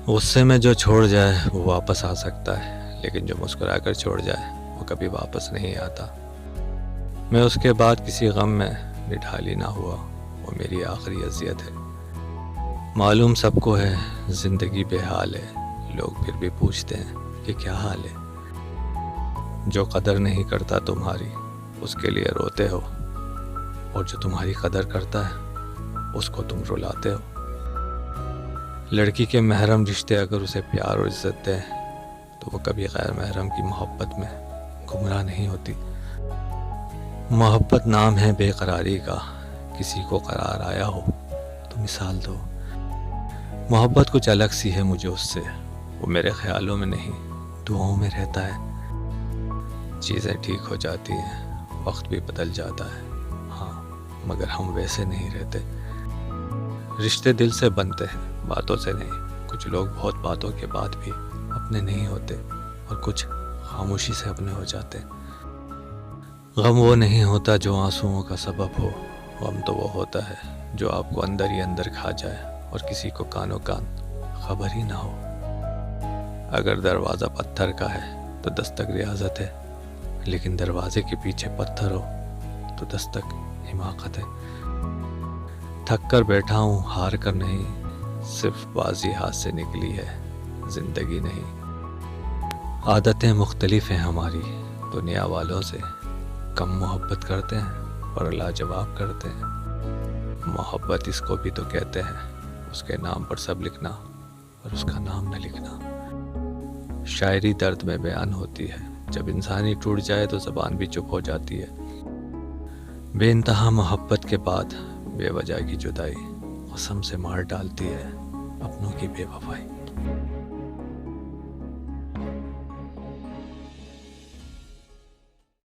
गुस्से में जो छोड़ जाए वो वापस आ सकता है, लेकिन जो मुस्कुराकर छोड़ जाए वो कभी वापस नहीं आता। मैं उसके बाद किसी गम में निढाली ना हुआ, वो मेरी आखिरी अज़ियत है। मालूम सबको है ज़िंदगी बेहाल है, लोग फिर भी पूछते हैं कि क्या हाल है। जो कदर नहीं करता तुम्हारी उसके लिए रोते हो, और जो तुम्हारी कदर करता है उसको तुम रुलाते हो। लड़की के महरम रिश्ते अगर उसे प्यार और इज्जत दें तो वो कभी गैर महरम की मोहब्बत में गुमराह नहीं होती। मोहब्बत नाम है बेकरारी का, किसी को करार आया हो तो मिसाल दो। मोहब्बत कुछ अलग सी है मुझे उससे, वो मेरे ख्यालों में नहीं दुआओं में रहता है। चीज़ें ठीक हो जाती हैं, वक्त भी बदल जाता है, हाँ मगर हम वैसे नहीं रहते। रिश्ते दिल से बनते हैं, बातों से नहीं। कुछ लोग बहुत बातों के बाद भी अपने नहीं होते, और कुछ खामोशी से अपने हो जाते। गम वो नहीं होता जो आंसुओं का सबब हो, गम तो वो होता है जो आपको अंदर ही अंदर खा जाए और किसी को कानों कान खबर ही ना हो। अगर दरवाज़ा पत्थर का है तो दस्तक रियाजत है, लेकिन दरवाजे के पीछे पत्थर हो तो दस्तक हिमाकत है। थक कर बैठा हूँ, हार कर नहीं, सिर्फ बाजी हाथ से निकली है, जिंदगी नहीं। आदतें मुख्तलिफ हैं हमारी, दुनिया वालों से कम मोहब्बत करते हैं और लाजवाब करते हैं। मोहब्बत इसको भी तो कहते हैं, उसके नाम पर सब लिखना और उसका नाम न लिखना। शायरी दर्द में बयान होती है, जब इंसान ही टूट जाए तो ज़बान भी चुप हो जाती है। बेइंतहा मोहब्बत के बाद बेवजह की जुदाई कसम से मार डालती है अपनों की बेवफाई।